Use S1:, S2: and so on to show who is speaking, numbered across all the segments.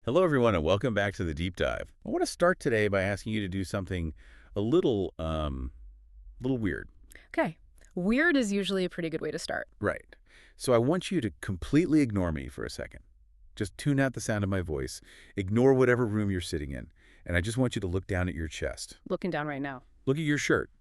S1: Hello, everyone, and welcome back to the Deep Dive. I want to start today by asking you to do something a little weird.
S2: Okay. Weird is usually a pretty good way to start.
S1: Right. So I want you to completely ignore me for a second. Just tune out the sound of my voice. Ignore whatever room you're sitting in. And I just want you to look down at your chest.
S2: Looking down right now.
S1: Look at your shirt.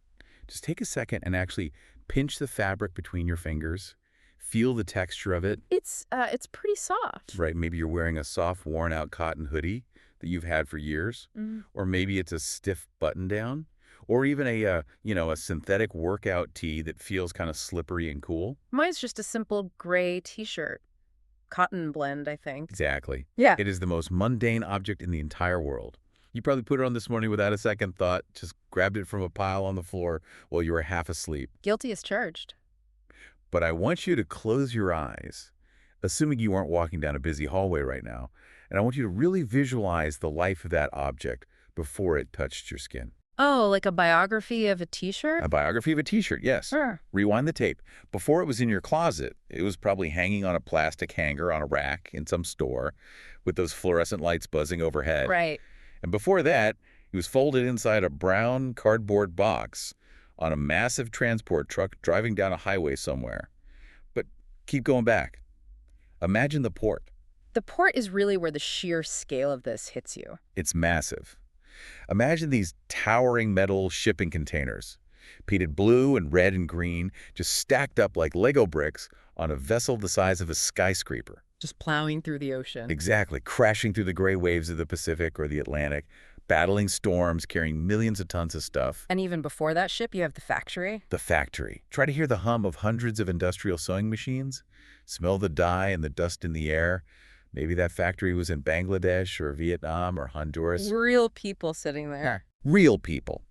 S1: Just take a second and actually pinch the fabric between your fingers. Feel the texture of it.
S2: It's pretty soft.
S1: Right. Maybe you're wearing a soft, worn-out cotton hoodie that you've had for years. Or maybe it's a stiff button-down. Or even a synthetic workout tee that feels kind of slippery and cool.
S2: Mine's just a simple gray t-shirt. Cotton blend, I think.
S1: Exactly.
S2: Yeah.
S1: It is the most mundane object in the entire world. You probably put it on this morning without a second thought, just grabbed it from a pile on the floor while you were half asleep.
S2: Guilty as charged.
S1: But I want you to close your eyes, assuming you aren't walking down a busy hallway right now, and I want you to really visualize the life of that object before it touched your skin.
S2: Oh, like a biography of a t-shirt?
S1: A biography of a t-shirt, yes.
S2: Sure.
S1: Rewind the tape. Before it was in your closet, it was probably hanging on a plastic hanger on a rack in some store with those fluorescent lights buzzing overhead.
S2: Right.
S1: And before that, it was folded inside a brown cardboard box on a massive transport truck driving down a highway somewhere. But keep going back. Imagine the port.
S2: The port is really where the sheer scale of this hits you.
S1: It's massive. Imagine these towering metal shipping containers, painted blue and red and green, just stacked up like Lego bricks on a vessel the size of a skyscraper.
S2: Just plowing through the ocean.
S1: Exactly, crashing through the gray waves of the Pacific or the Atlantic, battling storms, carrying millions of tons of stuff.
S2: And even before that ship, you have the factory.
S1: The factory. Try to hear the hum of hundreds of industrial sewing machines. Smell the dye and the dust in the air. Maybe that factory was in Bangladesh or Vietnam or Honduras.
S2: Real people sitting there.
S1: Real people.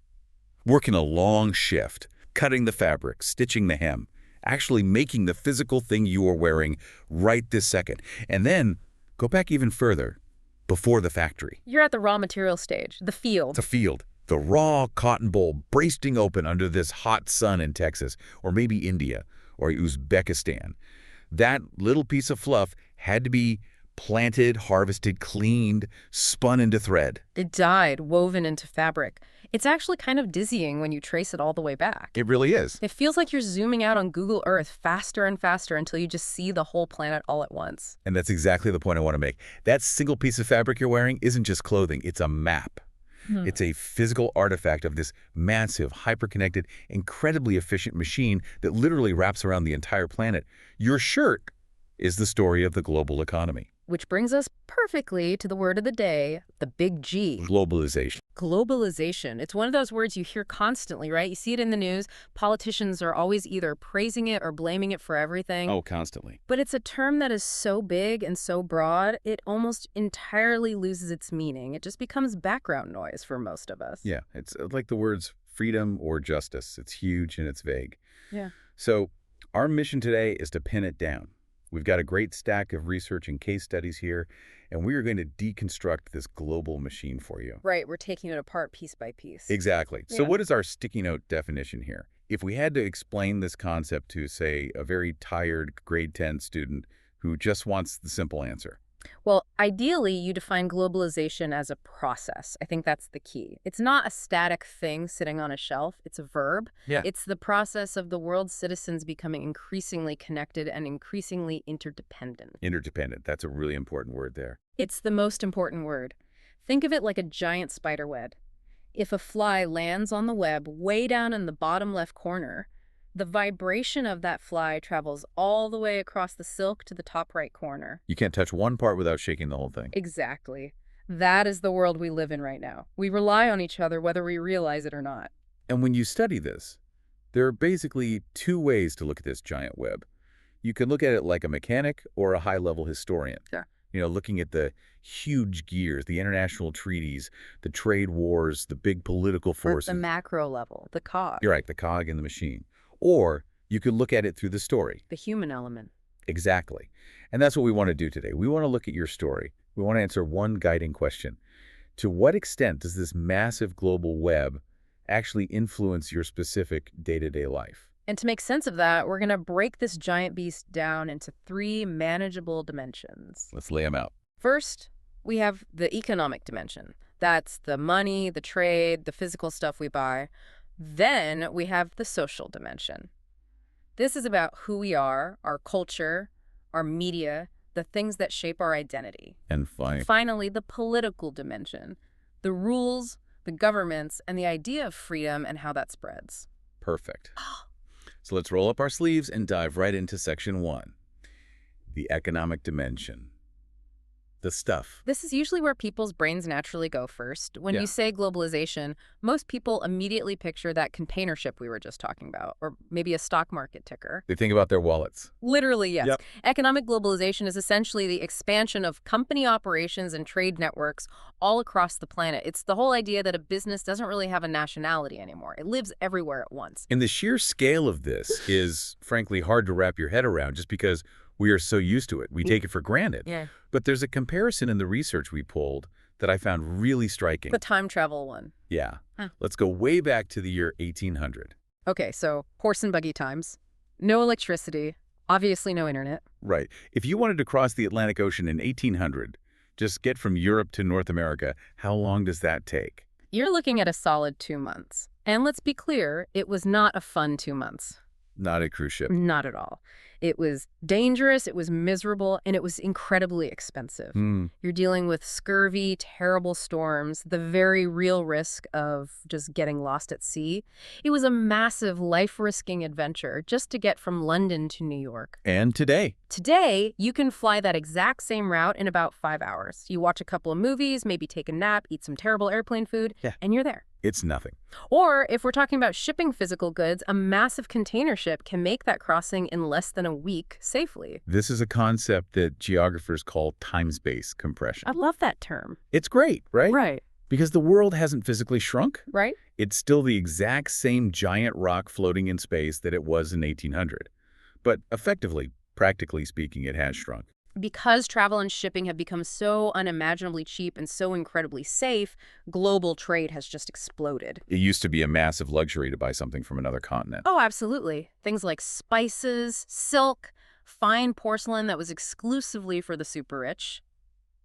S1: Working a long shift, cutting the fabric, stitching the hem, actually making the physical thing you are wearing right this second. And then go back even further, before the factory.
S2: You're at the raw material stage, the field.
S1: It's a field. The raw cotton boll bursting open under this hot sun in Texas, or maybe India, or Uzbekistan. That little piece of fluff had to be planted, harvested, cleaned, spun into thread.
S2: It dyed, woven into fabric. It's actually kind of dizzying when you trace it all the way back.
S1: It really is.
S2: It feels like you're zooming out on Google Earth faster and faster until you just see the whole planet all at once.
S1: And that's exactly the point I want to make. That single piece of fabric you're wearing isn't just clothing, it's a map. It's a physical artifact of this massive, hyperconnected, incredibly efficient machine that literally wraps around the entire planet. Your shirt is the story of the global economy.
S2: Which brings us perfectly to the word of the day, the big G.
S1: Globalization.
S2: Globalization. It's one of those words you hear constantly, right? You see it in the news. Politicians are always either praising it or blaming it for everything.
S1: Oh, constantly.
S2: But it's a term that is so big and so broad, it almost entirely loses its meaning. It just becomes background noise for most of us.
S1: Yeah, it's like the words freedom or justice. It's huge and it's vague.
S2: Yeah.
S1: So our mission today is to pin it down. We've got a great stack of research and case studies here, and we are going to deconstruct this global machine for you.
S2: Right, we're taking it apart piece by piece.
S1: Exactly. So
S2: Yeah.
S1: what is our sticky note definition here? If we had to explain this concept to, say, a very tired grade 10 student who just wants the simple answer.
S2: Well, ideally, you define globalization as a process. I think that's the key. It's not a static thing sitting on a shelf. It's a verb.
S1: Yeah.
S2: It's the process of the world's citizens becoming increasingly connected and increasingly interdependent.
S1: Interdependent. That's a really important word there.
S2: It's the most important word. Think of it like a giant spider web. If a fly lands on the web way down in the bottom left corner, the vibration of that fly travels all the way across the silk to the top right corner.
S1: You can't touch one part without shaking the whole thing.
S2: Exactly. That is the world we live in right now. We rely on each other whether we realize it or not.
S1: And when you study this, there are basically two ways to look at this giant web. You can look at it like a mechanic or a high-level historian.
S2: Yeah.
S1: Looking at the huge gears, the international treaties, the trade wars, the big political
S2: Or at
S1: forces.
S2: the macro level, the cog,
S1: You're right, the cog in the machine. Or you could look at it through the story.
S2: the human element.
S1: Exactly. And that's what we want to do today. We want to look at your story. We want to answer one guiding question. To what extent does this massive global web actually influence your specific day-to-day life?
S2: And to make sense of that, we're going to break this giant beast down into 3 manageable dimensions.
S1: Let's lay them out.
S2: First, we have the economic dimension. That's the money, the trade, the physical stuff we buy. Then we have the social dimension. This is about who we are, our culture, our media, the things that shape our identity.
S1: And
S2: Finally, the political dimension, the rules, the governments, and the idea of freedom and how that spreads.
S1: Perfect. So let's roll up our sleeves and dive right into section 1. The economic dimension. The stuff.
S2: This is usually where people's brains naturally go first. When
S1: Yeah.
S2: you say globalization, most people immediately picture that container ship we were just talking about, or maybe a stock market ticker.
S1: They think about their wallets.
S2: Literally, yes.
S1: Yep.
S2: Economic globalization is essentially the expansion of company operations and trade networks all across the planet. It's the whole idea that a business doesn't really have a nationality anymore. It lives everywhere at once.
S1: And the sheer scale of this is, frankly, hard to wrap your head around just because we are so used to it. We take it for granted.
S2: Yeah.
S1: But there's a comparison in the research we pulled that I found really striking.
S2: The time travel one.
S1: Yeah.
S2: Huh.
S1: Let's go way back to the year 1800.
S2: Okay, so horse and buggy times. No electricity. Obviously no internet.
S1: Right. If you wanted to cross the Atlantic Ocean in 1800, just get from Europe to North America, how long does that take?
S2: You're looking at a solid 2 months. And let's be clear, it was not a fun 2 months.
S1: Not a cruise ship.
S2: Not at all. It was dangerous, it was miserable, and it was incredibly expensive. You're dealing with scurvy, terrible storms, the very real risk of just getting lost at sea. It was a massive life-risking adventure just to get from London to New York.
S1: And today?
S2: Today, you can fly that exact same route in about 5 hours. You watch a couple of movies, maybe take a nap, eat some terrible airplane food, and you're there.
S1: It's nothing.
S2: Or if we're talking about shipping physical goods, a massive container ship can make that crossing in less than a week safely.
S1: This is a concept that geographers call time-space compression.
S2: I love that term.
S1: It's great, right?
S2: Right.
S1: Because the world hasn't physically shrunk.
S2: Right?
S1: It's still the exact same giant rock floating in space that it was in 1800. But effectively, practically speaking, it has shrunk.
S2: Because travel and shipping have become so unimaginably cheap and so incredibly safe, global trade has just exploded.
S1: It used to be a massive luxury to buy something from another continent.
S2: Oh, absolutely. Things like spices, silk, fine porcelain that was exclusively for the super rich,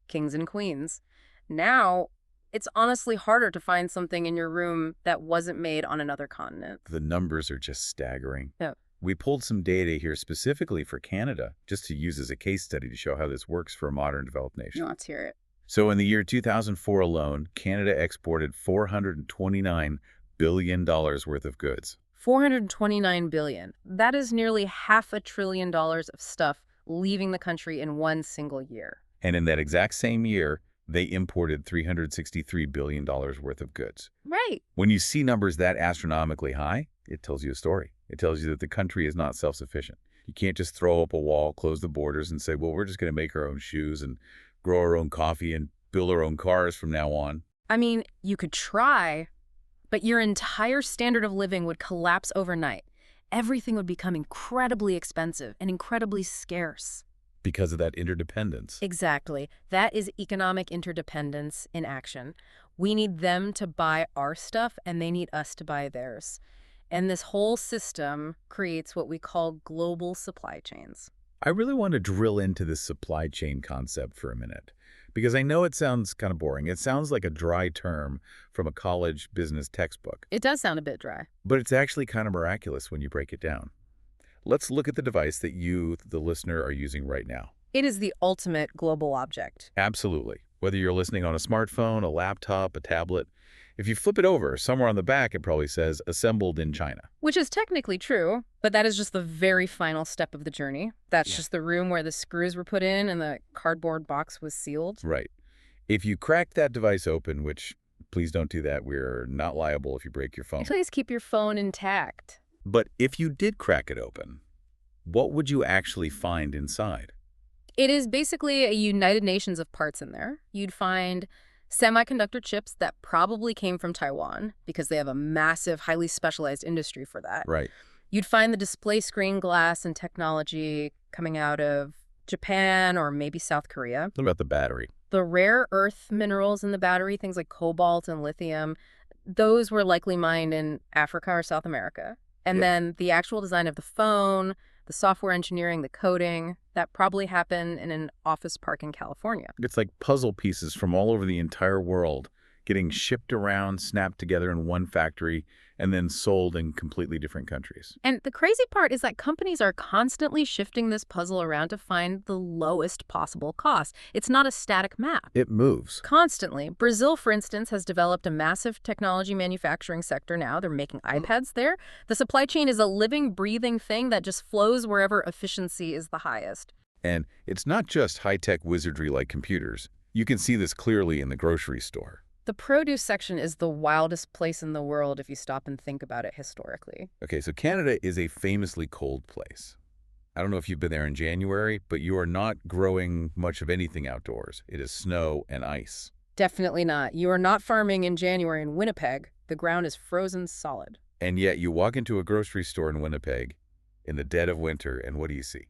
S2: kings and queens. Now, it's honestly harder to find something in your room that wasn't made on another continent.
S1: The numbers are just staggering.
S2: Yeah.
S1: We pulled some data here specifically for Canada, just to use as a case study to show how this works for a modern developed nation.
S2: Let's hear it.
S1: So in the year 2004 alone, Canada exported $429 billion worth of goods.
S2: $429 billion. That is nearly $500 billion of stuff leaving the country in one single year.
S1: And in that exact same year, they imported $363 billion worth of goods.
S2: Right.
S1: When you see numbers that astronomically high, it tells you a story. It tells you that the country is not self-sufficient. You can't just throw up a wall, close the borders, and say, well, we're just going to make our own shoes and grow our own coffee and build our own cars from now on.
S2: I mean, you could try, but your entire standard of living would collapse overnight. Everything would become incredibly expensive and incredibly scarce.
S1: Because of that interdependence.
S2: Exactly. That is economic interdependence in action. We need them to buy our stuff, and they need us to buy theirs. And this whole system creates what we call global supply chains.
S1: I really want to drill into this supply chain concept for a minute, because I know it sounds kind of boring. It sounds like a dry term from a college business textbook.
S2: It does sound a bit dry.
S1: But it's actually kind of miraculous when you break it down. Let's look at the device that you, the listener, are using right now.
S2: It is the ultimate global object.
S1: Absolutely. Whether you're listening on a smartphone, a laptop, a tablet, if you flip it over, somewhere on the back, it probably says assembled in China.
S2: Which is technically true, but that is just the very final step of the journey. That's just the room where the screws were put in and the cardboard box was sealed.
S1: Right. If you crack that device open, which please don't do that, we're not liable if you break your phone.
S2: Please keep your phone intact.
S1: But if you did crack it open, what would you actually find inside?
S2: It is basically a United Nations of parts in there. You'd find semiconductor chips that probably came from Taiwan because they have a massive, highly specialized industry for that.
S1: Right.
S2: You'd find the display screen glass and technology coming out of Japan or maybe South Korea.
S1: What about the battery?
S2: The rare earth minerals in the battery, things like cobalt and lithium, those were likely mined in Africa or South America. And then the actual design of the phone, The software engineering, the coding, that probably happened in an office park in California.
S1: It's like puzzle pieces from all over the entire world getting shipped around, snapped together in one factory, and then sold in completely different countries.
S2: And the crazy part is that companies are constantly shifting this puzzle around to find the lowest possible cost. It's not a static map.
S1: It moves.
S2: Constantly. Brazil, for instance, has developed a massive technology manufacturing sector now. They're making iPads there. The supply chain is a living, breathing thing that just flows wherever efficiency is the highest.
S1: And it's not just high-tech wizardry like computers. You can see this clearly in the grocery store.
S2: The produce section is the wildest place in the world if you stop and think about it historically.
S1: Okay, so Canada is a famously cold place. I don't know if you've been there in January, but you are not growing much of anything outdoors. It is snow and ice.
S2: Definitely not. You are not farming in January in Winnipeg. The ground is frozen solid.
S1: And yet you walk into a grocery store in Winnipeg in the dead of winter, and what do you see?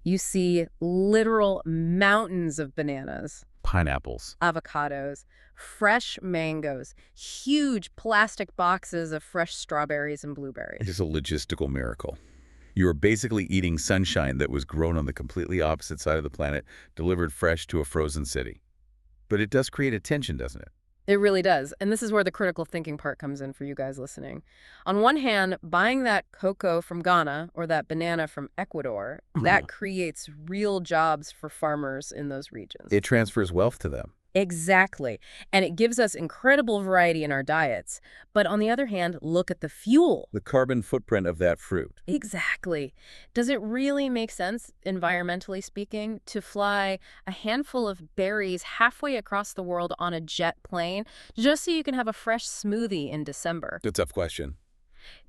S2: You see literal mountains of bananas,
S1: Pineapples.
S2: avocados, fresh mangoes, huge plastic boxes of fresh strawberries and blueberries.
S1: It is a logistical miracle. You are basically eating sunshine that was grown on the completely opposite side of the planet, delivered fresh to a frozen city. But it does create a tension, doesn't it?
S2: It really does. And this is where the critical thinking part comes in for you guys listening. On one hand, buying that cocoa from Ghana or that banana from Ecuador, that creates real jobs for farmers in those regions.
S1: It transfers wealth to them.
S2: Exactly. And it gives us incredible variety in our diets. But on the other hand, look at the fuel.
S1: The carbon footprint of that fruit.
S2: Exactly. Does it really make sense, environmentally speaking, to fly a handful of berries halfway across the world on a jet plane just so you can have a fresh smoothie in December?
S1: It's a tough question.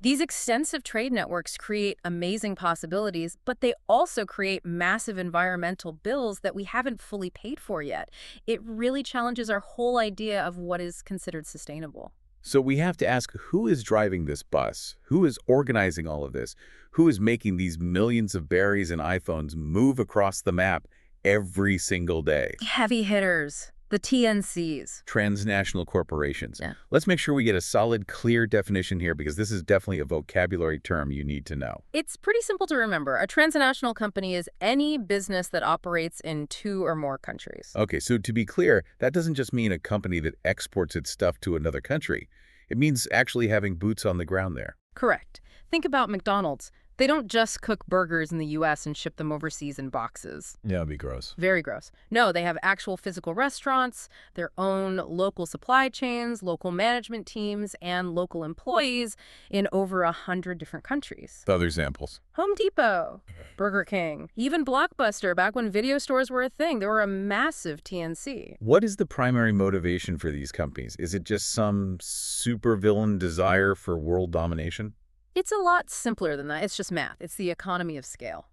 S2: These extensive trade networks create amazing possibilities, but they also create massive environmental bills that we haven't fully paid for yet. It really challenges our whole idea of what is considered sustainable.
S1: So we have to ask, who is driving this bus? Who is organizing all of this? Who is making these millions of berries and iPhones move across the map every single day?
S2: Heavy hitters. The TNCs.
S1: Transnational corporations.
S2: Yeah.
S1: Let's make sure we get a solid, clear definition here because this is definitely a vocabulary term you need to know.
S2: It's pretty simple to remember. A transnational company is any business that operates in 2 or more countries.
S1: Okay, so to be clear, that doesn't just mean a company that exports its stuff to another country. It means actually having boots on the ground there.
S2: Correct. Think about McDonald's. They don't just cook burgers in the U.S. and ship them overseas in boxes.
S1: Yeah, it'd be gross.
S2: Very gross. No, they have actual physical restaurants, their own local supply chains, local management teams, and local employees in over 100 different countries.
S1: Other examples?
S2: Home Depot, Burger King, even Blockbuster, back when video stores were a thing. They were a massive TNC.
S1: What is the primary motivation for these companies? Is it just some supervillain desire for world domination?
S2: It's a lot simpler than that. It's just math. It's the economy of scale.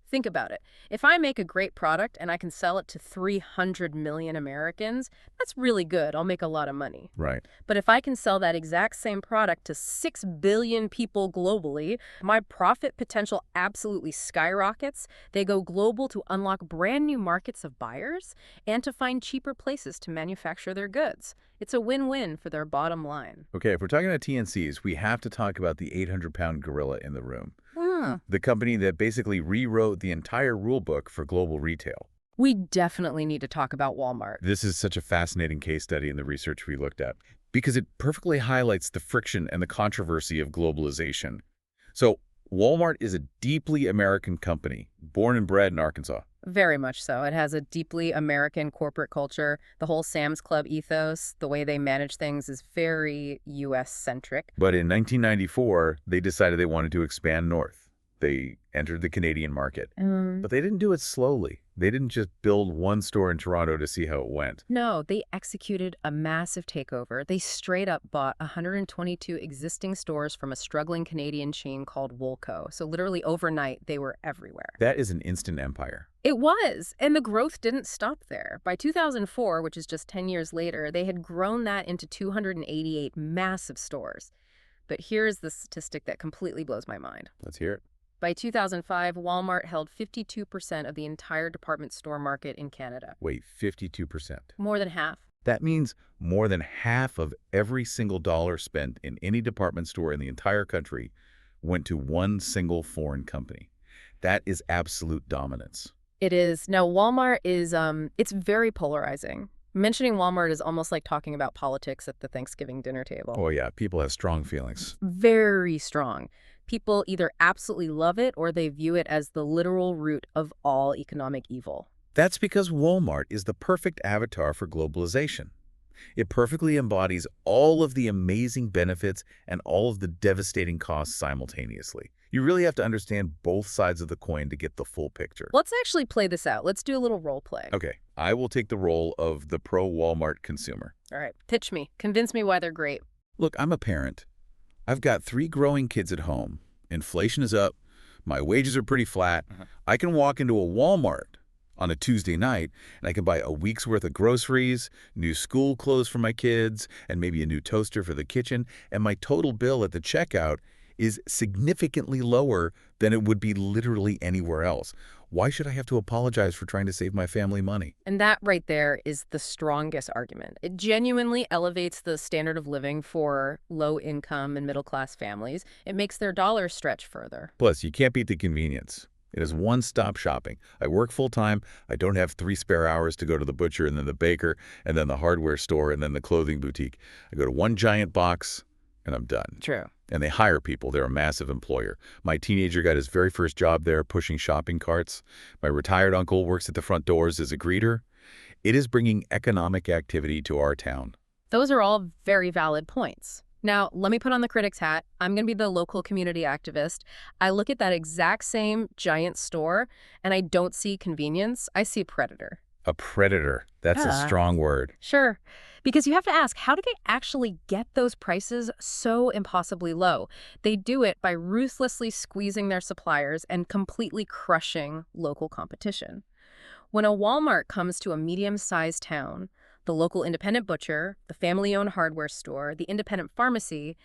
S2: Think about it. If I make a great product and I can sell it to 300 million Americans, that's really good. I'll make a lot of money.
S1: Right.
S2: But if I can sell that exact same product to 6 billion people globally, my profit potential absolutely skyrockets. They go global to unlock brand new markets of buyers and to find cheaper places to manufacture their goods. It's a win-win for their bottom line.
S1: Okay, if we're talking about TNCs, we have to talk about the 800-pound gorilla in the room. The company that basically rewrote the entire rule book for global retail.
S2: We definitely need to talk about Walmart.
S1: This is such a fascinating case study in the research we looked at because it perfectly highlights the friction and the controversy of globalization. So Walmart is a deeply American company, born and bred in Arkansas.
S2: Very much so. It has a deeply American corporate culture. The whole Sam's Club ethos, the way they manage things is very U.S.-centric.
S1: But in 1994, they decided they wanted to expand north. They entered the Canadian market. But they didn't do it slowly. They didn't just build one store in Toronto to see how it went.
S2: No, they executed a massive takeover. They straight up bought 122 existing stores from a struggling Canadian chain called Woolco. So literally overnight, they were everywhere.
S1: That is an instant empire.
S2: It was, and the growth didn't stop there. By 2004, which is just 10 years later, they had grown that into 288 massive stores. But here's the statistic that completely blows my mind.
S1: Let's hear it.
S2: By 2005, Walmart held 52% of the entire department store market in Canada.
S1: Wait, 52%.
S2: More than half.
S1: That means more than half of every single dollar spent in any department store in the entire country went to one single foreign company. That is absolute dominance.
S2: It is. Now, Walmart is, it's very polarizing. Mentioning Walmart is almost like talking about politics at the Thanksgiving dinner table.
S1: Oh yeah, people have strong feelings.
S2: Very strong. People either absolutely love it or they view it as the literal root of all economic evil.
S1: That's because Walmart is the perfect avatar for globalization. It perfectly embodies all of the amazing benefits and all of the devastating costs simultaneously. You really have to understand both sides of the coin to get the full picture.
S2: Let's actually play this out. Let's do a little role play.
S1: Okay, I will take the role of the pro-Walmart consumer.
S2: All right, pitch me. Convince me why they're great.
S1: Look, I'm a parent. I've got 3 growing kids at home. Inflation is up. My wages are pretty flat. I can walk into a Walmart on a Tuesday night, and I can buy a week's worth of groceries, new school clothes for my kids, and maybe a new toaster for the kitchen, and my total bill at the checkout is significantly lower than it would be literally anywhere else. Why should I have to apologize for trying to save my family money?
S2: And that right there is the strongest argument. It genuinely elevates the standard of living for low-income and middle-class families. It makes their dollars stretch further.
S1: Plus, you can't beat the convenience. It is one-stop shopping. I work full-time. I don't have 3 spare hours to go to the butcher and then the baker and then the hardware store and then the clothing boutique. I go to one giant box and I'm done.
S2: True.
S1: And they hire people. They're a massive employer. My teenager got his very first job there pushing shopping carts. My retired uncle works at the front doors as a greeter. It is bringing economic activity to our town.
S2: Those are all very valid points. Now, let me put on the critic's hat. I'm going to be the local community activist. I look at that exact same giant store, and I don't see convenience. I see a predator.
S1: A predator. That's a strong word.
S2: Sure. Because you have to ask, how do they actually get those prices so impossibly low? They do it by ruthlessly squeezing their suppliers and completely crushing local competition. When a Walmart comes to a medium-sized town, the local independent butcher, the family-owned hardware store, the independent pharmacy,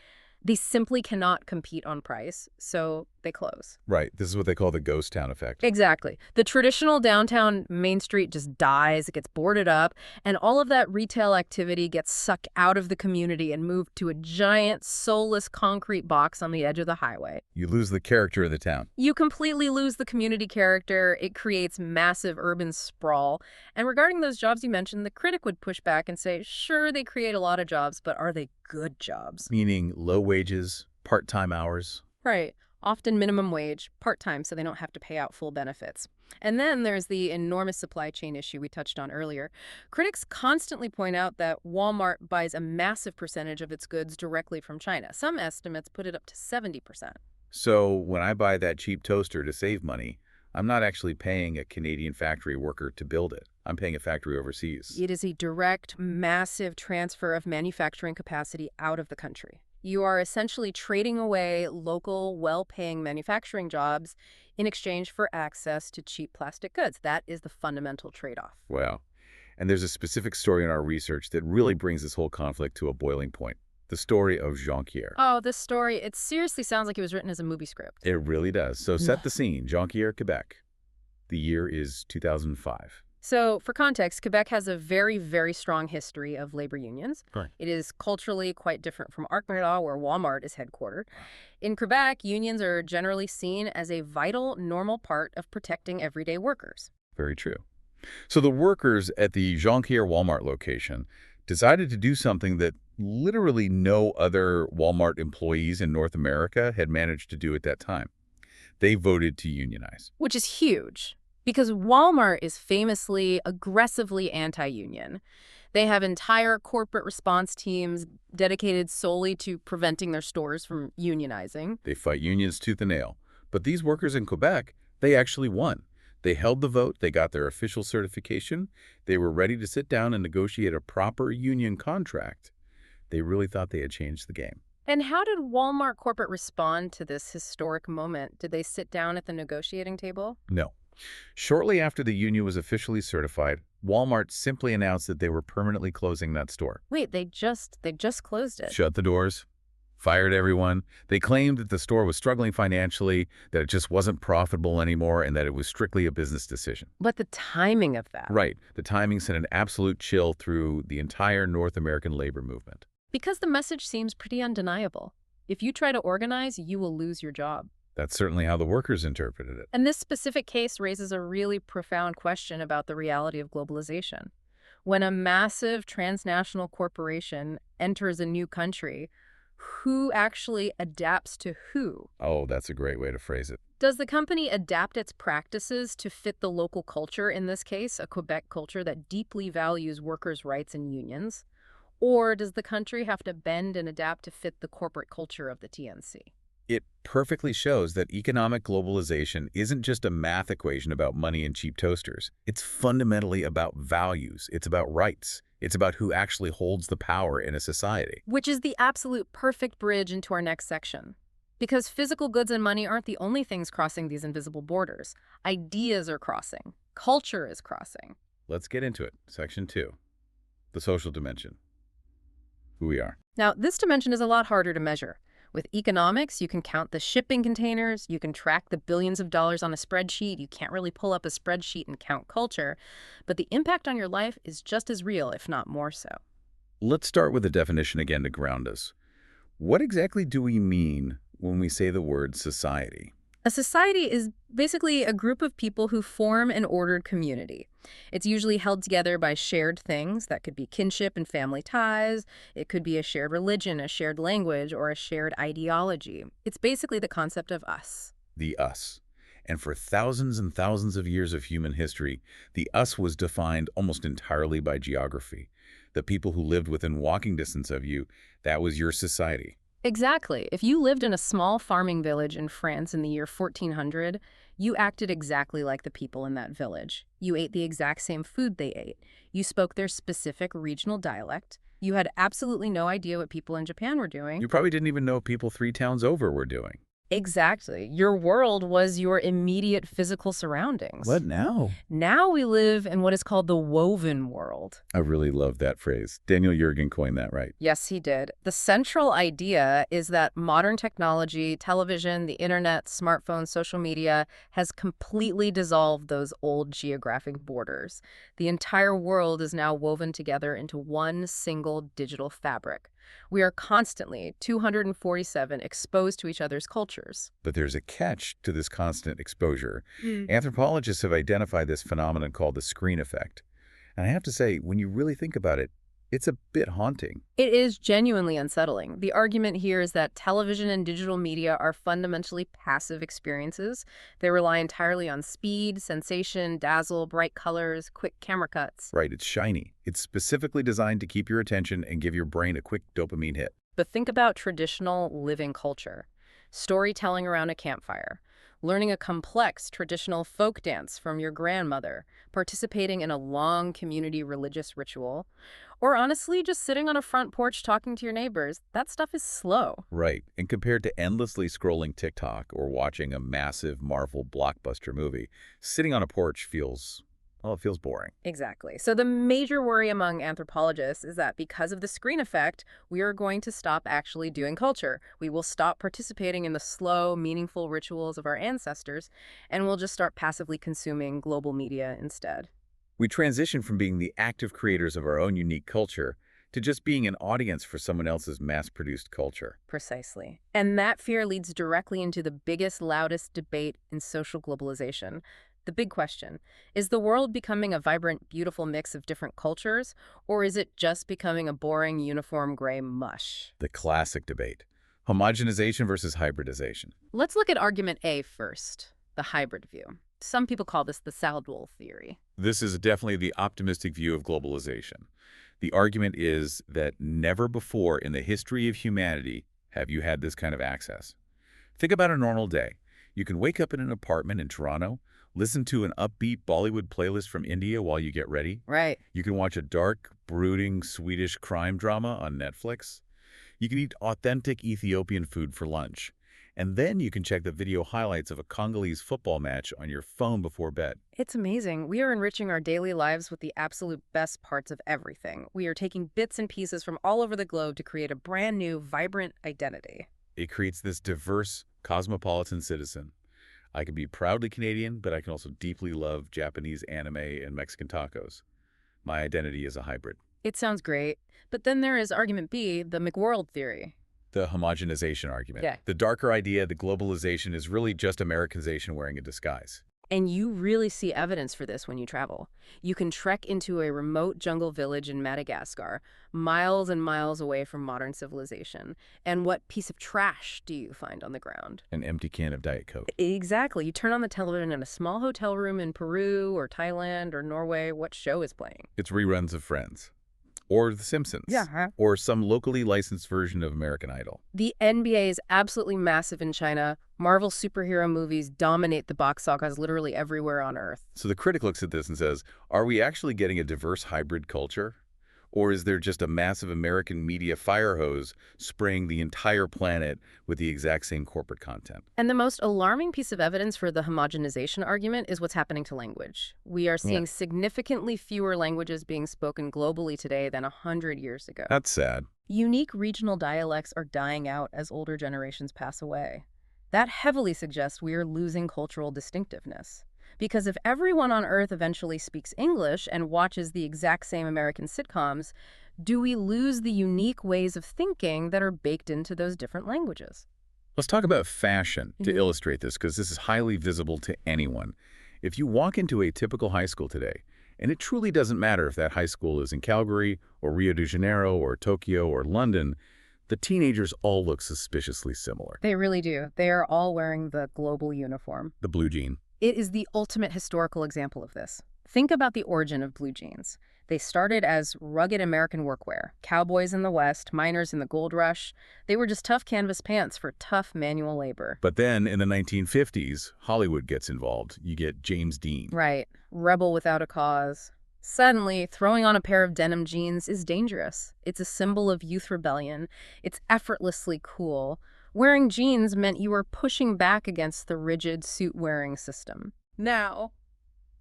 S2: they simply cannot compete on price, so they close.
S1: Right. This is what they call the ghost town effect.
S2: Exactly. The traditional downtown Main Street just dies, it gets boarded up, and all of that retail activity gets sucked out of the community and moved to a giant, soulless concrete box on the edge of the highway.
S1: You lose the character of the town.
S2: You completely lose the community character. It creates massive urban sprawl. And regarding those jobs you mentioned, the critic would push back and say, sure, they create a lot of jobs, but are they good jobs?
S1: Meaning low wages, part-time hours.
S2: Right. Often minimum wage, part-time, so they don't have to pay out full benefits. And then there's the enormous supply chain issue we touched on earlier. Critics constantly point out that Walmart buys a massive percentage of its goods directly from China. Some estimates put it up to 70%.
S1: So when I buy that cheap toaster to save money, I'm not actually paying a Canadian factory worker to build it. I'm paying a factory overseas.
S2: It is a direct, massive transfer of manufacturing capacity out of the country. You are essentially trading away local, well-paying manufacturing jobs in exchange for access to cheap plastic goods. That is the fundamental trade-off.
S1: Wow. And there's a specific story in our research that really brings this whole conflict to a boiling point. The story of Jonquière.
S2: Oh, this story, it seriously sounds like it was written as a movie script.
S1: It really does. So set the scene. Jonquière, Quebec. The year is 2005.
S2: So, for context, Quebec has a very, very strong history of labor unions.
S1: Right.
S2: It is culturally quite different from Canada, where Walmart is headquartered. In Quebec, unions are generally seen as a vital, normal part of protecting everyday workers.
S1: Very true. So the workers at the Jonquière Walmart location decided to do something that literally no other Walmart employees in North America had managed to do at that time. They voted to unionize.
S2: Which is huge, because Walmart is famously aggressively anti-union. They have entire corporate response teams dedicated solely to preventing their stores from unionizing.
S1: They fight unions tooth and nail. But these workers in Quebec, they actually won. They held the vote, they got their official certification, they were ready to sit down and negotiate a proper union contract. They really thought they had changed the game.
S2: And how did Walmart corporate respond to this historic moment? Did they sit down at the negotiating table?
S1: No. Shortly after the union was officially certified, Walmart simply announced that they were permanently closing that store.
S2: Wait, they just closed it.
S1: Shut the doors, fired everyone. They claimed that the store was struggling financially, that it just wasn't profitable anymore, and that it was strictly a business decision.
S2: But the timing of that.
S1: Right. The timing sent an absolute chill through the entire North American labor movement.
S2: Because the message seems pretty undeniable. If you try to organize, you will lose your job.
S1: That's certainly how the workers interpreted it.
S2: And this specific case raises a really profound question about the reality of globalization. When a massive transnational corporation enters a new country, who actually adapts to who?
S1: Oh, that's a great way to phrase it.
S2: Does the company adapt its practices to fit the local culture, in this case, a Quebec culture that deeply values workers' rights and unions? Or does the country have to bend and adapt to fit the corporate culture of the TNC?
S1: It perfectly shows that economic globalization isn't just a math equation about money and cheap toasters. It's fundamentally about values. It's about rights. It's about who actually holds the power in a society.
S2: Which is the absolute perfect bridge into our next section. Because physical goods and money aren't the only things crossing these invisible borders. Ideas are crossing. Culture is crossing.
S1: Let's get into it. Section 2. The social dimension. Who we are.
S2: Now, this dimension is a lot harder to measure. With economics, you can count the shipping containers, you can track the billions of dollars on a spreadsheet, you can't really pull up a spreadsheet and count culture, but the impact on your life is just as real, if not more so.
S1: Let's start with the definition again to ground us. What exactly do we mean when we say the word society?
S2: A society is basically a group of people who form an ordered community. It's usually held together by shared things. That could be kinship and family ties. It could be a shared religion, a shared language, or a shared ideology. It's basically the concept of us.
S1: The us. And for thousands and thousands of years of human history, the us was defined almost entirely by geography. The people who lived within walking distance of you, that was your society.
S2: Exactly. If you lived in a small farming village in France in the year 1400, you acted exactly like the people in that village. You ate the exact same food they ate. You spoke their specific regional dialect. You had absolutely no idea what people in Japan were doing.
S1: You probably didn't even know people 3 towns over were doing.
S2: Exactly. Your world was your immediate physical surroundings.
S1: What now?
S2: Now we live in what is called the woven world.
S1: I really love that phrase. Daniel Yergin coined that, right?
S2: Yes, he did. The central idea is that modern technology, television, the internet, smartphones, social media has completely dissolved those old geographic borders. The entire world is now woven together into one single digital fabric. We are constantly, 247, exposed to each other's cultures.
S1: But there's a catch to this constant exposure. Anthropologists have identified this phenomenon called the screen effect. And I have to say, when you really think about it, it's a bit haunting.
S2: It is genuinely unsettling. The argument here is that television and digital media are fundamentally passive experiences. They rely entirely on speed, sensation, dazzle, bright colors, quick camera cuts.
S1: Right, it's shiny. It's specifically designed to keep your attention and give your brain a quick dopamine hit.
S2: But think about traditional living culture. Storytelling around a campfire. Learning a complex traditional folk dance from your grandmother. Participating in a long community religious ritual. Or honestly, just sitting on a front porch talking to your neighbors. That stuff is slow.
S1: Right, and compared to endlessly scrolling TikTok or watching a massive Marvel blockbuster movie, sitting on a porch feels, well, it feels boring.
S2: Exactly. So the major worry among anthropologists is that because of the screen effect, we are going to stop actually doing culture. We will stop participating in the slow, meaningful rituals of our ancestors, and we'll just start passively consuming global media instead.
S1: We transition from being the active creators of our own unique culture to just being an audience for someone else's mass-produced culture.
S2: Precisely. And that fear leads directly into the biggest, loudest debate in social globalization. The big question, is the world becoming a vibrant, beautiful mix of different cultures, or is it just becoming a boring, uniform gray mush?
S1: The classic debate. Homogenization versus hybridization.
S2: Let's look at argument A first, the hybrid view. Some people call this the Saldwell theory.
S1: This is definitely the optimistic view of globalization. The argument is that never before in the history of humanity have you had this kind of access. Think about a normal day. You can wake up in an apartment in Toronto, listen to an upbeat Bollywood playlist from India while you get ready.
S2: Right.
S1: You can watch a dark, brooding Swedish crime drama on Netflix. You can eat authentic Ethiopian food for lunch. And then you can check the video highlights of a Congolese football match on your phone before bed.
S2: It's amazing. We are enriching our daily lives with the absolute best parts of everything. We are taking bits and pieces from all over the globe to create a brand new, vibrant identity.
S1: It creates this diverse, cosmopolitan citizen. I can be proudly Canadian, but I can also deeply love Japanese anime and Mexican tacos. My identity is a hybrid.
S2: It sounds great. But then there is argument B, the McWorld theory.
S1: The homogenization argument.
S2: Yeah.
S1: The darker idea that globalization is really just Americanization wearing a disguise.
S2: And you really see evidence for this when you travel. You can trek into a remote jungle village in Madagascar, miles and miles away from modern civilization. And what piece of trash do you find on the ground?
S1: An empty can of Diet Coke.
S2: Exactly. You turn on the television in a small hotel room in Peru or Thailand or Norway. What show is playing?
S1: It's reruns of Friends. Or The Simpsons.
S2: Yeah.
S1: Or some locally licensed version of American Idol.
S2: The NBA is absolutely massive in China. Marvel superhero movies dominate the box office literally everywhere on Earth.
S1: So the critic looks at this and says, are we actually getting a diverse hybrid culture? Or is there just a massive American media fire hose spraying the entire planet with the exact same corporate content?
S2: And the most alarming piece of evidence for the homogenization argument is what's happening to language. We are seeing significantly fewer languages being spoken globally today than 100 years ago.
S1: That's sad.
S2: Unique regional dialects are dying out as older generations pass away. That heavily suggests we are losing cultural distinctiveness. Because if everyone on Earth eventually speaks English and watches the exact same American sitcoms, do we lose the unique ways of thinking that are baked into those different languages?
S1: Let's talk about fashion to illustrate this, because this is highly visible to anyone. If you walk into a typical high school today, and it truly doesn't matter if that high school is in Calgary or Rio de Janeiro or Tokyo or London, the teenagers all look suspiciously similar.
S2: They really do. They are all wearing the global uniform.
S1: The blue jean.
S2: It is the ultimate historical example of this. Think about the origin of blue jeans. They started as rugged American workwear. Cowboys in the West, miners in the gold rush. They were just tough canvas pants for tough manual labor.
S1: But then in the 1950s, Hollywood gets involved. You get James Dean.
S2: Right. Rebel without a cause. Suddenly, throwing on a pair of denim jeans is dangerous. It's a symbol of youth rebellion. It's effortlessly cool. Wearing jeans meant you were pushing back against the rigid suit-wearing system. Now,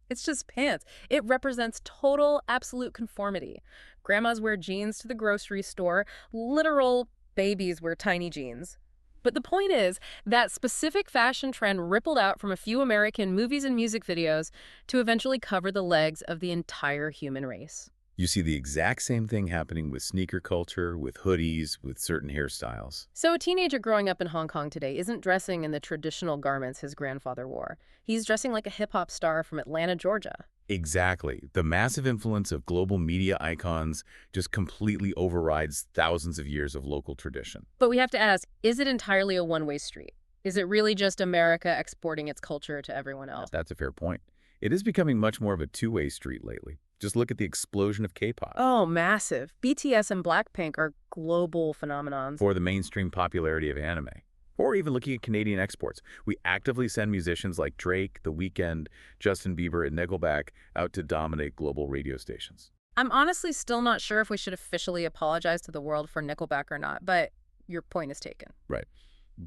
S2: it's just pants. It represents total, absolute conformity. Grandmas wear jeans to the grocery store. Literal babies wear tiny jeans. But the point is, that specific fashion trend rippled out from a few American movies and music videos to eventually cover the legs of the entire human race.
S1: You see the exact same thing happening with sneaker culture, with hoodies, with certain hairstyles.
S2: So a teenager growing up in Hong Kong today isn't dressing in the traditional garments his grandfather wore. He's dressing like a hip-hop star from Atlanta, Georgia.
S1: Exactly. The massive influence of global media icons just completely overrides thousands of years of local tradition.
S2: But we have to ask, is it entirely a one-way street? Is it really just America exporting its culture to everyone else?
S1: That's a fair point. It is becoming much more of a two-way street lately. Just look at the explosion of K-pop.
S2: Oh, massive. BTS and Blackpink are global phenomenons.
S1: For the mainstream popularity of anime. Or even looking at Canadian exports. We actively send musicians like Drake, The Weeknd, Justin Bieber, and Nickelback out to dominate global radio stations.
S2: I'm honestly still not sure if we should officially apologize to the world for Nickelback or not, but your point is taken.
S1: Right.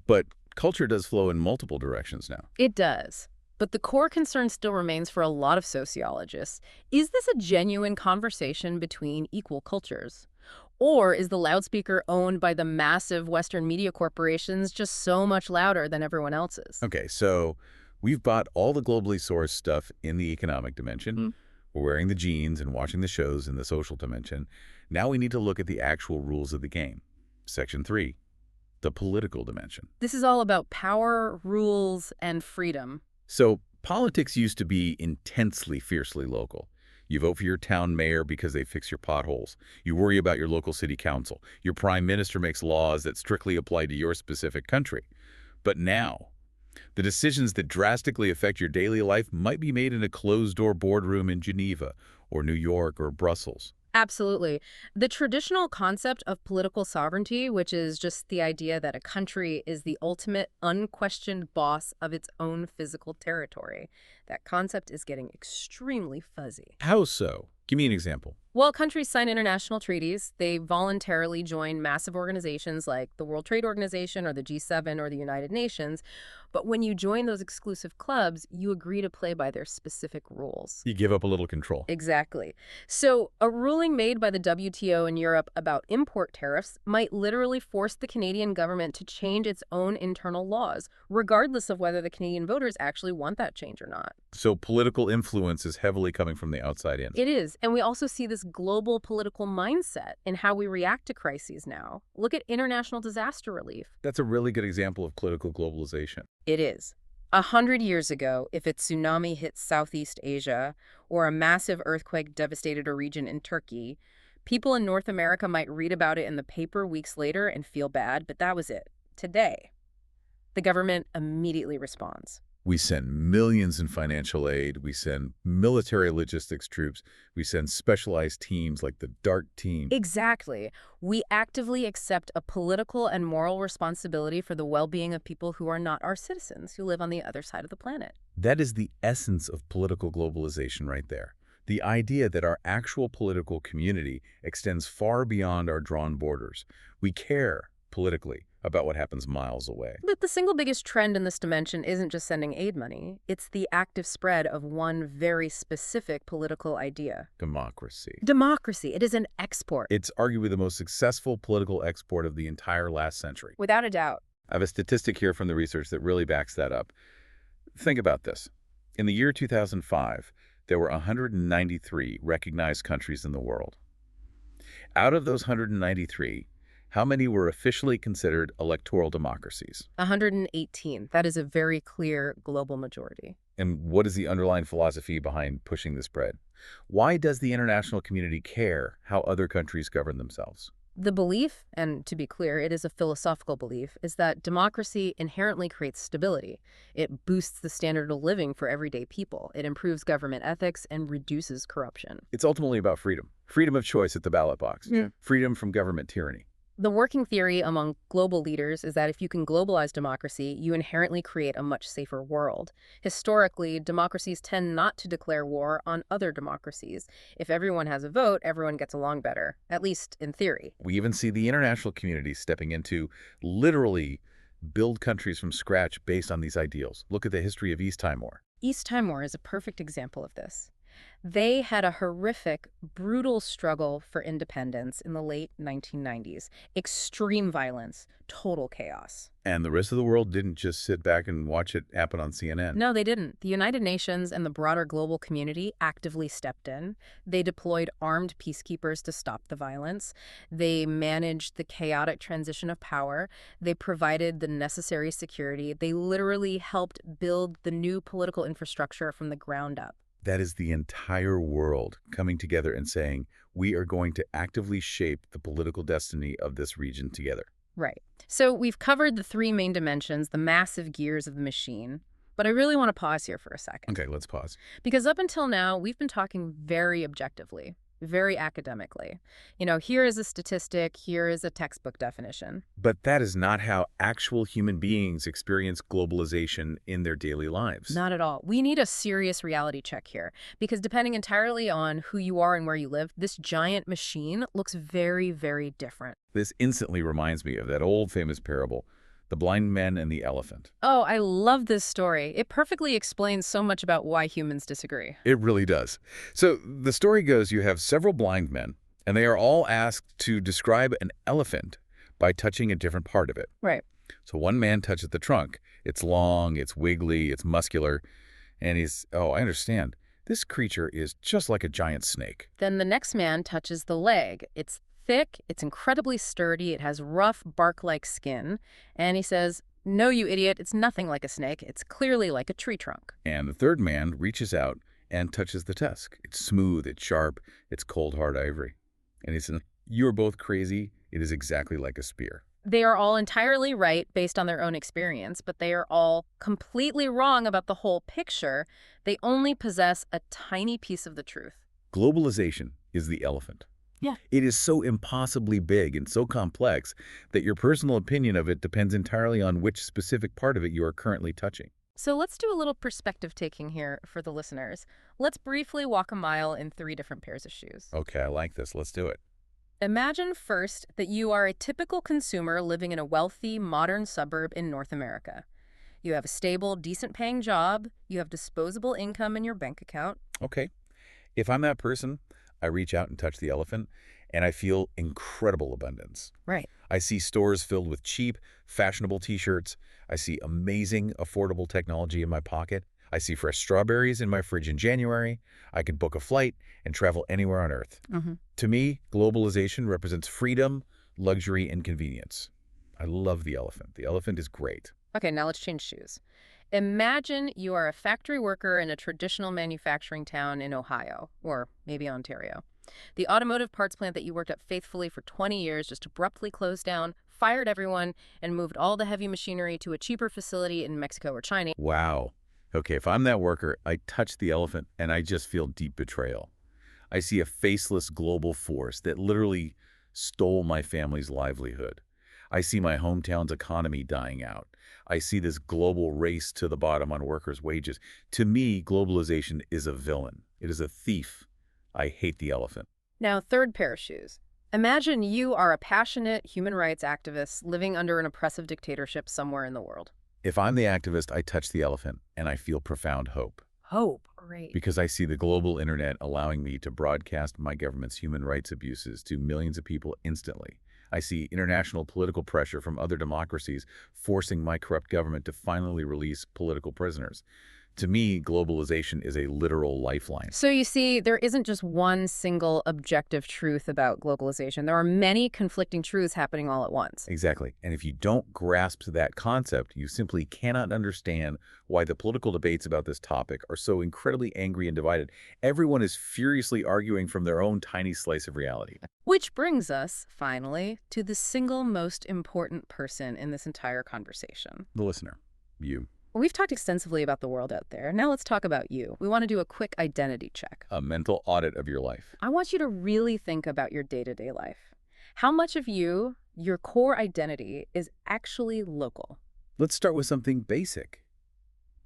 S1: But culture does flow in multiple directions now.
S2: It does. But the core concern still remains for a lot of sociologists. Is this a genuine conversation between equal cultures? Or is the loudspeaker owned by the massive Western media corporations just so much louder than everyone else's?
S1: Okay, so we've bought all the globally sourced stuff in the economic dimension. We're wearing the jeans and watching the shows in the social dimension. Now we need to look at the actual rules of the game. Section 3, the political dimension.
S2: This is all about power, rules, and freedom.
S1: So politics used to be intensely, fiercely local. You vote for your town mayor because they fix your potholes. You worry about your local city council. Your prime minister makes laws that strictly apply to your specific country. But now, the decisions that drastically affect your daily life might be made in a closed-door boardroom in Geneva or New York or Brussels.
S2: Absolutely. The traditional concept of political sovereignty, which is just the idea that a country is the ultimate unquestioned boss of its own physical territory, that concept is getting extremely fuzzy.
S1: How so? Give me an example.
S2: Well, countries sign international treaties. They voluntarily join massive organizations like the World Trade Organization or the G7 or the United Nations. But when you join those exclusive clubs, you agree to play by their specific rules.
S1: You give up a little control.
S2: Exactly. So a ruling made by the WTO in Europe about import tariffs might literally force the Canadian government to change its own internal laws, regardless of whether the Canadian voters actually want that change or not.
S1: So political influence is heavily coming from the outside in.
S2: It is. And we also see this this global political mindset in how we react to crises now. Look at international disaster relief.
S1: That's a really good example of political globalization.
S2: It is. 100 years ago, if a tsunami hit Southeast Asia or a massive earthquake devastated a region in Turkey, people in North America might read about it in the paper weeks later and feel bad, but that was it. Today, the government immediately responds.
S1: We send millions in financial aid. We send military logistics troops. We send specialized teams like the DART team.
S2: Exactly. We actively accept a political and moral responsibility for the well-being of people who are not our citizens, who live on the other side of the planet.
S1: That is the essence of political globalization right there. The idea that our actual political community extends far beyond our drawn borders. We care, politically, about what happens miles away.
S2: But the single biggest trend in this dimension isn't just sending aid money. It's the active spread of one very specific political idea.
S1: Democracy.
S2: Democracy. It is an export.
S1: It's arguably the most successful political export of the entire last century.
S2: Without a doubt.
S1: I have a statistic here from the research that really backs that up. Think about this. In the year 2005, there were 193 recognized countries in the world. Out of those 193, how many were officially considered electoral democracies?
S2: 118. That is a very clear global majority.
S1: And what is the underlying philosophy behind pushing the spread? Why does the international community care how other countries govern themselves?
S2: The belief, and to be clear, it is a philosophical belief, is that democracy inherently creates stability. It boosts the standard of living for everyday people. It improves government ethics and reduces corruption.
S1: It's ultimately about freedom. Freedom of choice at the ballot box.
S2: Yeah.
S1: Freedom from government tyranny.
S2: The working theory among global leaders is that if you can globalize democracy, you inherently create a much safer world. Historically, democracies tend not to declare war on other democracies. If everyone has a vote, everyone gets along better, at least in theory.
S1: We even see the international community stepping in to literally build countries from scratch based on these ideals. Look at the history of East Timor.
S2: East Timor is a perfect example of this. They had a horrific, brutal struggle for independence in the late 1990s. Extreme violence, total chaos.
S1: And the rest of the world didn't just sit back and watch it happen on CNN.
S2: No, they didn't. The United Nations and the broader global community actively stepped in. They deployed armed peacekeepers to stop the violence. They managed the chaotic transition of power. They provided the necessary security. They literally helped build the new political infrastructure from the ground up.
S1: That is the entire world coming together and saying, we are going to actively shape the political destiny of this region together.
S2: Right. So we've covered the three main dimensions, the massive gears of the machine. But I really want to pause here for a second.
S1: Okay, let's pause.
S2: Because up until now, we've been talking very objectively, very academically. You know, here is a statistic, here is a textbook definition.
S1: But that is not how actual human beings experience globalization in their daily lives.
S2: Not at all. We need a serious reality check here, because depending entirely on who you are and where you live, this giant machine looks very, very different.
S1: This instantly reminds me of that old famous parable, the blind man and the elephant.
S2: Oh, I love this story. It perfectly explains so much about why humans disagree.
S1: It really does. So the story goes you have several blind men, and they are all asked to describe an elephant by touching a different part of it.
S2: Right.
S1: So one man touches the trunk. It's long, it's wiggly, it's muscular, and he's, oh, I understand. This creature is just like a giant snake.
S2: Then the next man touches the leg. It's thick, it's incredibly sturdy, it has rough, bark-like skin, and he says, "No, you idiot, it's nothing like a snake, it's clearly like a tree trunk."
S1: And the third man reaches out and touches the tusk. It's smooth, it's sharp, it's cold, hard ivory. And he says, "You're both crazy, it is exactly like a spear."
S2: They are all entirely right based on their own experience, but they are all completely wrong about the whole picture. They only possess a tiny piece of the truth.
S1: Globalization is the elephant.
S2: Yeah.
S1: It is so impossibly big and so complex that your personal opinion of it depends entirely on which specific part of it you are currently touching.
S2: So let's do a little perspective taking here for the listeners. Let's briefly walk a mile in 3 different pairs of shoes.
S1: Okay, I like this. Let's do it.
S2: Imagine first that you are a typical consumer living in a wealthy, modern suburb in North America. You have a stable, decent-paying job. You have disposable income in your bank account.
S1: Okay. If I'm that person, I reach out and touch the elephant, and I feel incredible abundance.
S2: Right.
S1: I see stores filled with cheap, fashionable T-shirts. I see amazing, affordable technology in my pocket. I see fresh strawberries in my fridge in January. I can book a flight and travel anywhere on Earth. To me, globalization represents freedom, luxury, and convenience. I love the elephant. The elephant is great.
S2: Okay, now let's change shoes. Imagine you are a factory worker in a traditional manufacturing town in Ohio, or maybe Ontario. The automotive parts plant that you worked at faithfully for 20 years just abruptly closed down, fired everyone, and moved all the heavy machinery to a cheaper facility in Mexico or China.
S1: Wow. Okay, if I'm that worker, I touch the elephant and I just feel deep betrayal. I see a faceless global force that literally stole my family's livelihood. I see my hometown's economy dying out. I see this global race to the bottom on workers' wages. To me, globalization is a villain. It is a thief. I hate the elephant.
S2: Now, third pair of shoes. Imagine you are a passionate human rights activist living under an oppressive dictatorship somewhere in the world.
S1: If I'm the activist, I touch the elephant and I feel profound hope.
S2: Hope, right.
S1: Because I see the global internet allowing me to broadcast my government's human rights abuses to millions of people instantly. I see international political pressure from other democracies forcing my corrupt government to finally release political prisoners. To me, globalization is a literal lifeline.
S2: So you see, there isn't just one single objective truth about globalization. There are many conflicting truths happening all at once.
S1: Exactly. And if you don't grasp that concept, you simply cannot understand why the political debates about this topic are so incredibly angry and divided. Everyone is furiously arguing from their own tiny slice of reality.
S2: Which brings us, finally, to the single most important person in this entire conversation.
S1: The listener. You.
S2: We've talked extensively about the world out there. Now let's talk about you. We want to do a quick identity check.
S1: A mental audit of your life.
S2: I want you to really think about your day-to-day life. How much of you, your core identity, is actually local?
S1: Let's start with something basic.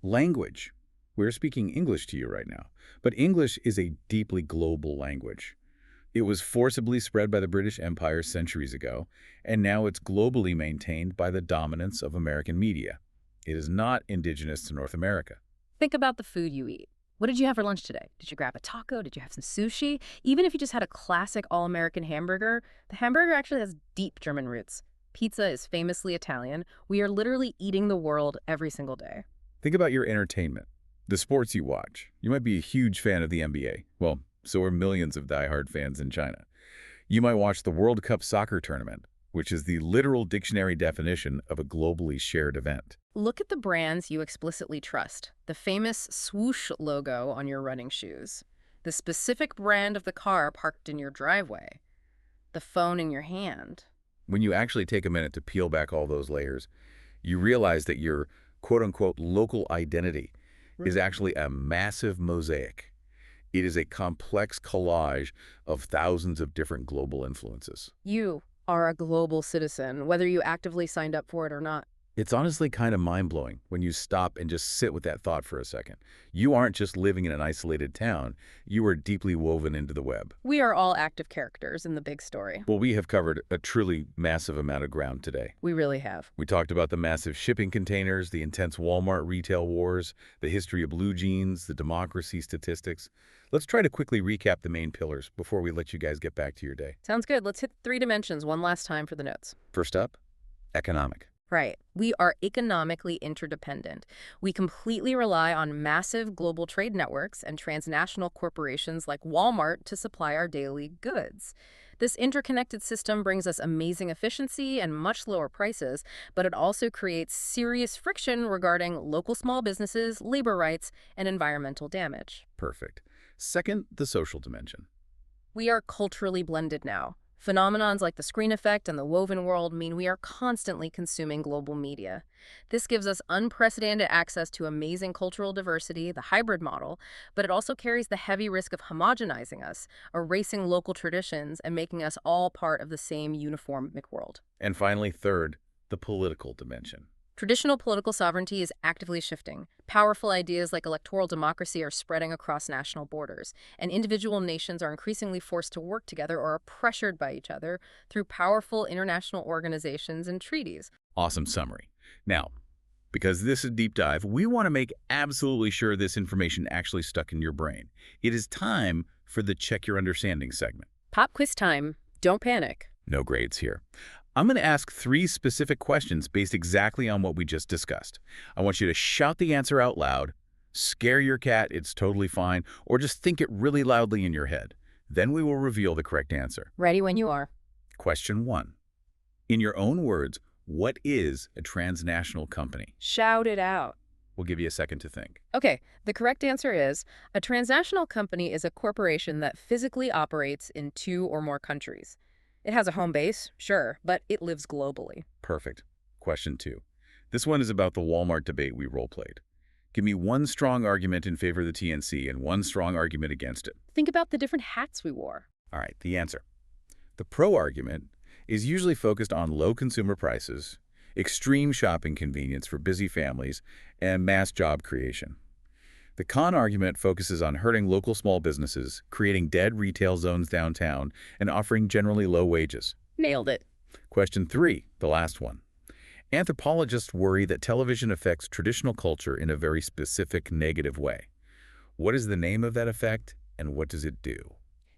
S1: Language. We're speaking English to you right now, but English is a deeply global language. It was forcibly spread by the British Empire centuries ago, and now it's globally maintained by the dominance of American media. It is not indigenous to North America.
S2: Think about the food you eat. What did you have for lunch today? Did you grab a taco? Did you have some sushi? Even if you just had a classic all-American hamburger, the hamburger actually has deep German roots. Pizza is famously Italian. We are literally eating the world every single day.
S1: Think about your entertainment, the sports you watch. You might be a huge fan of the NBA. Well, so are millions of diehard fans in China. You might watch the World Cup soccer tournament, which is the literal dictionary definition of a globally shared event.
S2: Look at the brands you explicitly trust. The famous swoosh logo on your running shoes. The specific brand of the car parked in your driveway. The phone in your hand.
S1: When you actually take a minute to peel back all those layers, you realize that your quote-unquote local identity is actually a massive mosaic. It is a complex collage of thousands of different global influences.
S2: You are a global citizen, whether you actively signed up for it or not.
S1: It's honestly kind of mind-blowing when you stop and just sit with that thought for a second. You aren't just living in an isolated town. You are deeply woven into the web.
S2: We are all active characters in the big story.
S1: Well, we have covered a truly massive amount of ground today.
S2: We really have.
S1: We talked about the massive shipping containers, the intense Walmart retail wars, the history of blue jeans, the democracy statistics. Let's try to quickly recap the main pillars before we let you guys get back to your day.
S2: Sounds good. Let's hit 3 dimensions one last time for the notes.
S1: First up, economic.
S2: Right. We are economically interdependent. We completely rely on massive global trade networks and transnational corporations like Walmart to supply our daily goods. This interconnected system brings us amazing efficiency and much lower prices, but it also creates serious friction regarding local small businesses, labor rights, and environmental damage.
S1: Perfect. Second, the social dimension.
S2: We are culturally blended now. Phenomenons like the screen effect and the woven world mean we are constantly consuming global media. This gives us unprecedented access to amazing cultural diversity, the hybrid model, but it also carries the heavy risk of homogenizing us, erasing local traditions, and making us all part of the same uniform McWorld.
S1: And finally, third, the political dimension.
S2: Traditional political sovereignty is actively shifting. Powerful ideas like electoral democracy are spreading across national borders, and individual nations are increasingly forced to work together or are pressured by each other through powerful international organizations and treaties.
S1: Awesome summary. Now, because this is a deep dive, we want to make absolutely sure this information actually stuck in your brain. It is time for the Check Your Understanding segment.
S2: Pop quiz time. Don't panic.
S1: No grades here. I'm going to ask 3 specific questions based exactly on what we just discussed. I want you to shout the answer out loud, Scare your cat, it's totally fine, or just think it really loudly in your head. Then we will reveal the correct answer.
S2: Ready when you are.
S1: Question 1. In your own words, what is a transnational company?
S2: Shout it out.
S1: We'll give you a second to think.
S2: Okay, the correct answer is a transnational company is a corporation that physically operates in 2 or more countries. It has a home base, sure, but it lives globally.
S1: Perfect. Question 2. This one is about the Walmart debate we role-played. Give me one strong argument in favor of the TNC and one strong argument against it.
S2: Think about the different hats we wore.
S1: All right, the answer. The pro argument is usually focused on low consumer prices, extreme shopping convenience for busy families, and mass job creation. The con argument focuses on hurting local small businesses, creating dead retail zones downtown, and offering generally low wages.
S2: Nailed it.
S1: Question 3, the last one. Anthropologists worry that television affects traditional culture in a very specific negative way. What is the name of that effect, and what does it do?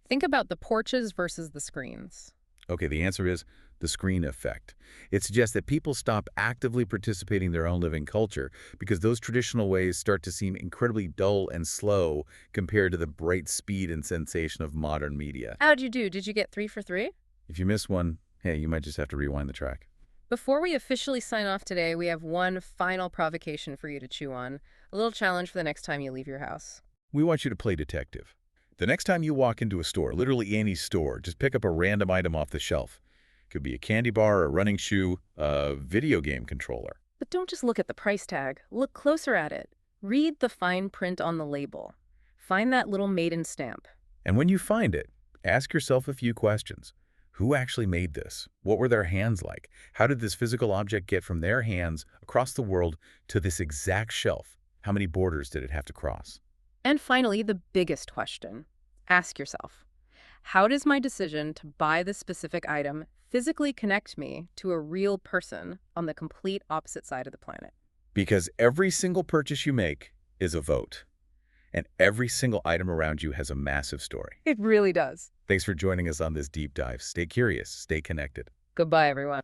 S2: Think about the porches versus the screens.
S1: Okay, the answer is the screen effect. It suggests that people stop actively participating in their own living culture because those traditional ways start to seem incredibly dull and slow compared to the bright speed and sensation of modern media.
S2: How'd you do? Did you get 3 for 3?
S1: If you miss one, hey, you might just have to rewind the track.
S2: Before we officially sign off today, we have one final provocation for you to chew on. A little challenge for the next time you leave your house.
S1: We want you to play detective. The next time you walk into a store, literally any store, just pick up a random item off the shelf. Could be a candy bar, a running shoe, a video game controller.
S2: But don't just look at the price tag. Look closer at it. Read the fine print on the label. Find that little maiden stamp.
S1: And when you find it, ask yourself a few questions. Who actually made this? What were their hands like? How did this physical object get from their hands across the world to this exact shelf? How many borders did it have to cross?
S2: And finally, the biggest question. Ask yourself, how does my decision to buy this specific item physically connect me to a real person on the complete opposite side of the planet?
S1: Because every single purchase you make is a vote. And every single item around you has a massive story.
S2: It really does.
S1: Thanks for joining us on this deep dive. Stay curious, stay connected.
S2: Goodbye, everyone.